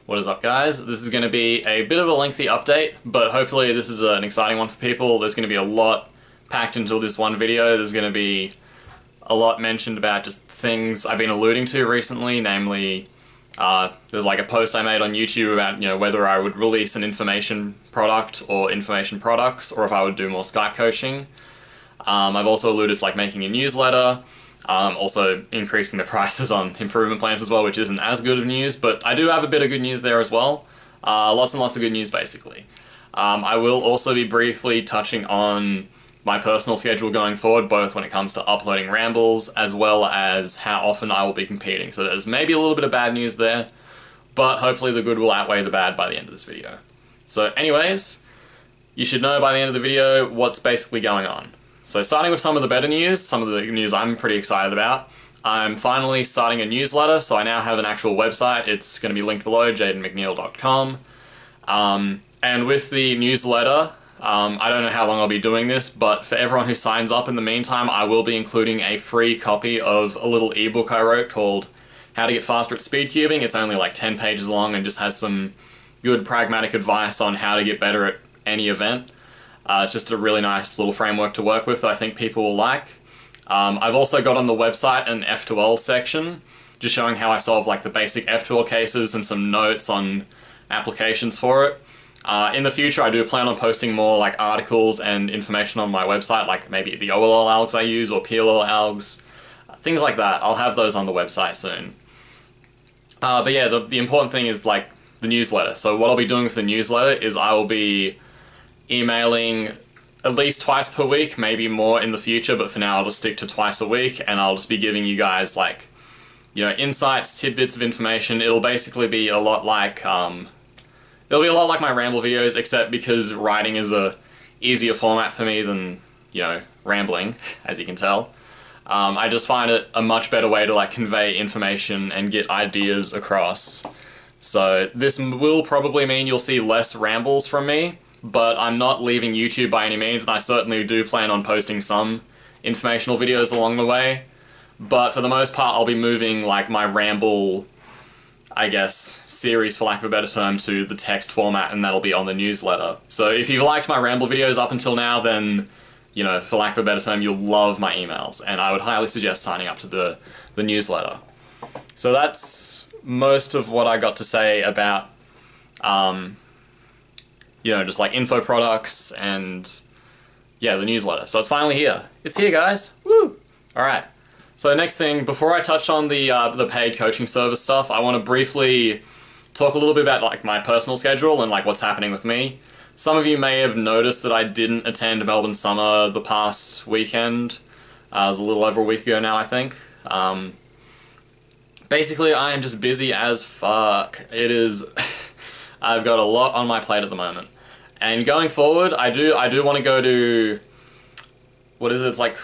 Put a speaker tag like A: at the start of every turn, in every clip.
A: What is up, guys? This is going to be a bit of a lengthy update, but hopefully this is an exciting one for people. There's going to be a lot packed into this one video. There's going to be a lot mentioned about just things I've been alluding to recently, namely, there's like a post I made on YouTube about, whether I would release an information product or information products, or if I would do more Skype coaching. I've also alluded to like making a newsletter, also increasing the prices on improvement plans as well, which isn't as good of news, but I do have a bit of good news there as well. Lots and lots of good news, basically. I will also be briefly touching on my personal schedule going forward, both when it comes to uploading rambles, as well as how often I will be competing. So there's maybe a little bit of bad news there, but hopefully the good will outweigh the bad by the end of this video. So anyways, you should know by the end of the video what's basically going on. So starting with some of the better news, some of the news I'm pretty excited about. I'm finally starting a newsletter, so I now have an actual website. It's going to be linked below, jadenmcneil.com. And with the newsletter, I don't know how long I'll be doing this, but for everyone who signs up in the meantime, I will be including a free copy of a little ebook I wrote called How to Get Faster at Speedcubing. It's only like 10 pages long and just has some good pragmatic advice on how to get better at any event. It's just a really nice little framework to work with that I think people will like. I've also got on the website an F2L section, just showing how I solve like the basic F2L cases and some notes on applications for it. In the future, I do plan on posting more like articles and information on my website, like maybe the OLL algs I use or PLL algs, things like that. I'll have those on the website soon. But yeah, the important thing is like the newsletter. So what I'll be doing with the newsletter is I will be emailing at least twice per week, maybe more in the future, but for now I'll just stick to twice a week, and I'll just be giving you guys like, insights, tidbits of information. It'll basically be a lot like, my ramble videos, except because writing is a easier format for me than, rambling, as you can tell. I just find it a much better way to like convey information and get ideas across. So this will probably mean you'll see less rambles from me, but I'm not leaving YouTube by any means, and I certainly do plan on posting some informational videos along the way. But for the most part, I'll be moving like my ramble, I guess, series, for lack of a better term, to the text format, and that'll be on the newsletter. So if you've liked my ramble videos up until now, then, for lack of a better term, you'll love my emails, and I would highly suggest signing up to the newsletter. So that's most of what I got to say about, just like info products and, yeah, the newsletter. So it's finally here. It's here, guys. Woo! Alright. So next thing, before I touch on the paid coaching service stuff, I want to briefly talk a little bit about like my personal schedule and like what's happening with me. Some of you may have noticed that I didn't attend Melbourne Summer the past weekend. It was a little over a week ago now, I think. Basically, I am just busy as fuck. It is... I've got a lot on my plate at the moment. And going forward, I do want to go to... What is it? It's like...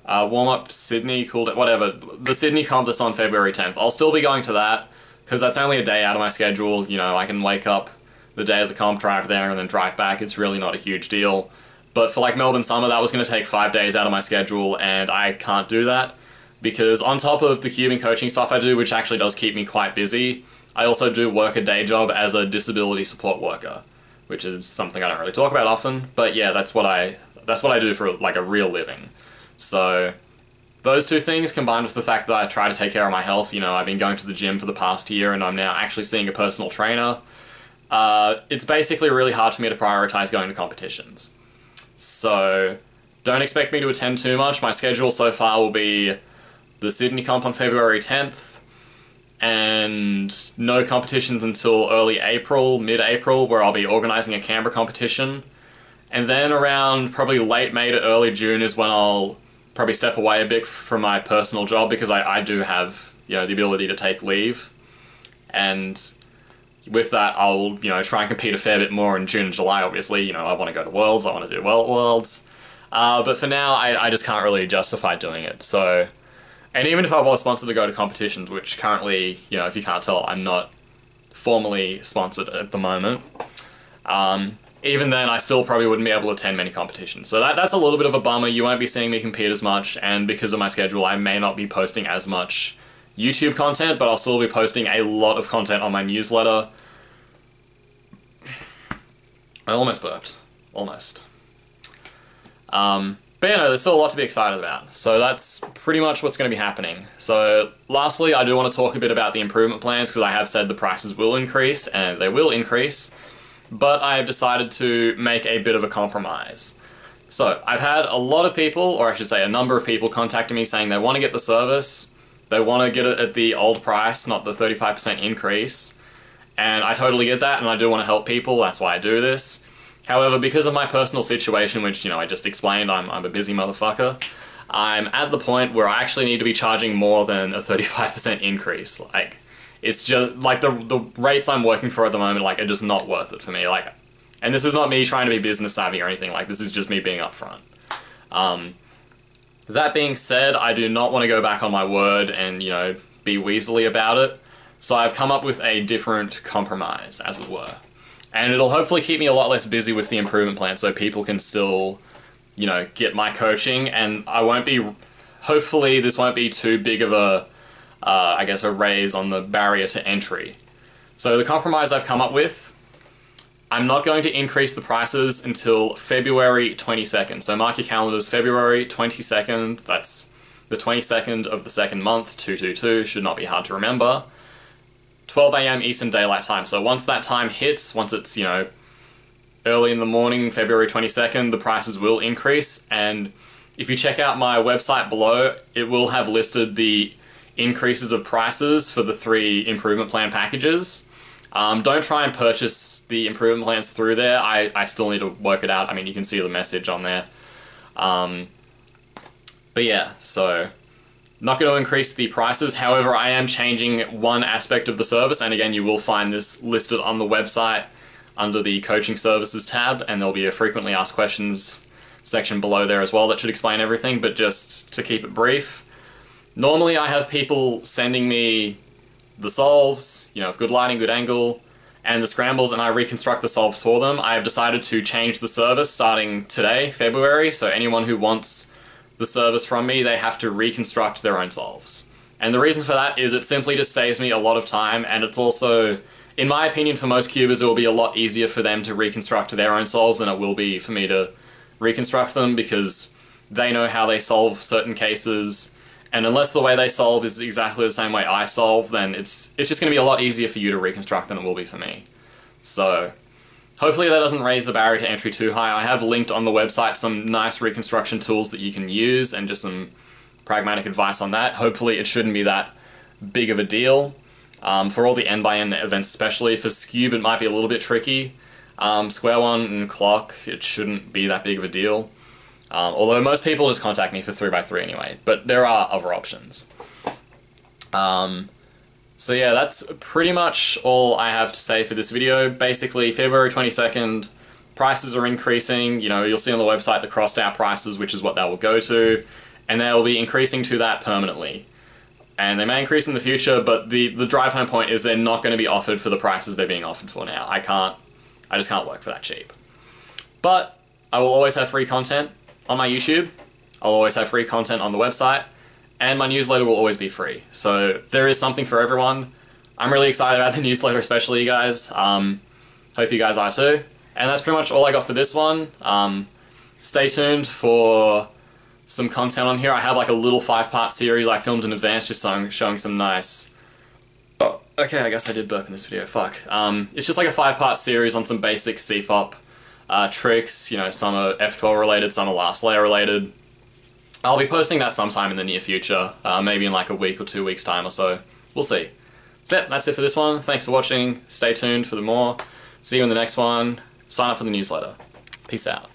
A: warm-up Sydney, whatever. The Sydney comp that's on February 10th. I'll still be going to that, because that's only a day out of my schedule. I can wake up the day of the comp, drive there, and then drive back. It's really not a huge deal. But for like Melbourne Summer, that was going to take 5 days out of my schedule, and I can't do that, because on top of the cubing coaching stuff I do, which actually does keep me quite busy, I also do work a day job as a disability support worker, which is something I don't really talk about often, but yeah, that's what I do for like a real living. So those two things, combined with the fact that I try to take care of my health, I've been going to the gym for the past year and I'm now actually seeing a personal trainer, it's basically really hard for me to prioritize going to competitions. So don't expect me to attend too much. My schedule so far will be the Sydney comp on February 10th, and no competitions until early April, mid-April, where I'll be organising a Canberra competition. And then around probably late May to early June is when I'll probably step away a bit from my personal job, because I do have, the ability to take leave. And with that, I'll, try and compete a fair bit more in June and July, obviously. I want to go to Worlds, I want to do well at Worlds. But for now, I just can't really justify doing it, so... And even if I was sponsored to go to competitions, which currently, if you can't tell, I'm not formally sponsored at the moment, even then I still probably wouldn't be able to attend many competitions. So that's a little bit of a bummer. You won't be seeing me compete as much, and because of my schedule I may not be posting as much YouTube content, but I'll still be posting a lot of content on my newsletter. I almost burped. Almost. But yeah, no, there's still a lot to be excited about. So that's pretty much what's going to be happening. So lastly, I do want to talk a bit about the improvement plans, because I have said the prices will increase, and they will increase, but I have decided to make a bit of a compromise. So I've had a lot of people, or I should say a number of people, contacting me saying they want to get the service, they want to get it at the old price, not the 35% increase, and I totally get that, and I do want to help people, that's why I do this. However, because of my personal situation, which, you know, I just explained, I'm a busy motherfucker, I'm at the point where I actually need to be charging more than a 35% increase. Like, it's just, like, the rates I'm working for at the moment, like, are just not worth it for me. Like, and this is not me trying to be business savvy or anything, like, this is just me being upfront. That being said, I do not want to go back on my word and, you know, be weaselly about it, so I've come up with a different compromise, as it were. And it'll hopefully keep me a lot less busy with the improvement plan, so people can still, you know, get my coaching, and I won't be, hopefully this won't be too big of a, I guess, a raise on the barrier to entry. So the compromise I've come up with, I'm not going to increase the prices until February 22nd. So mark your calendars, February 22nd, that's the 22nd of the second month, 222, should not be hard to remember. 12 AM Eastern Daylight Time. So once that time hits, once it's, you know, early in the morning, February 22nd, the prices will increase. And if you check out my website below, it will have listed the increases of prices for the 3 improvement plan packages. Don't try and purchase the improvement plans through there. I still need to work it out. I mean, you can see the message on there. But yeah, so not going to increase the prices. However, I am changing one aspect of the service, and again, you will find this listed on the website under the coaching services tab, and there'll be a frequently asked questions section below there as well that should explain everything. But just to keep it brief, normally I have people sending me the solves, you know, of good lighting, good angle, and the scrambles, and I reconstruct the solves for them. I have decided to change the service starting today, February, so anyone who wants the service from me, they have to reconstruct their own solves. And the reason for that is it simply just saves me a lot of time, and it's also, in my opinion, for most cubers, it will be a lot easier for them to reconstruct their own solves than it will be for me to reconstruct them, because they know how they solve certain cases, and unless the way they solve is exactly the same way I solve, then it's just going to be a lot easier for you to reconstruct than it will be for me. So hopefully that doesn't raise the barrier to entry too high. I have linked on the website some nice reconstruction tools that you can use, and just some pragmatic advice on that. Hopefully it shouldn't be that big of a deal. For all the N/N events especially, for Scube it might be a little bit tricky. Square One and Clock, it shouldn't be that big of a deal. Although most people just contact me for 3x3 anyway, but there are other options. So yeah, that's pretty much all I have to say for this video. Basically, February 22nd, prices are increasing. You know, you'll see on the website the crossed out prices, which is what they will go to, and they will be increasing to that permanently. And they may increase in the future, but the drive home point is they're not going to be offered for the prices they're being offered for now. I just can't work for that cheap. But I will always have free content on my YouTube. I'll always have free content on the website, and my newsletter will always be free. So there is something for everyone. I'm really excited about the newsletter, especially you guys. Hope you guys are too. And that's pretty much all I got for this one. Stay tuned for some content on here. I have like a little 5-part series I filmed in advance, just showing some nice... Oh, okay, I guess I did burp in this video, fuck. It's just like a 5-part series on some basic CFOP tricks. You know, some are F12 related, some are last layer related. I'll be posting that sometime in the near future, maybe in like a week or 2 weeks time or so. We'll see. So yeah, that's it for this one. Thanks for watching. Stay tuned for the more. See you in the next one. Sign up for the newsletter. Peace out.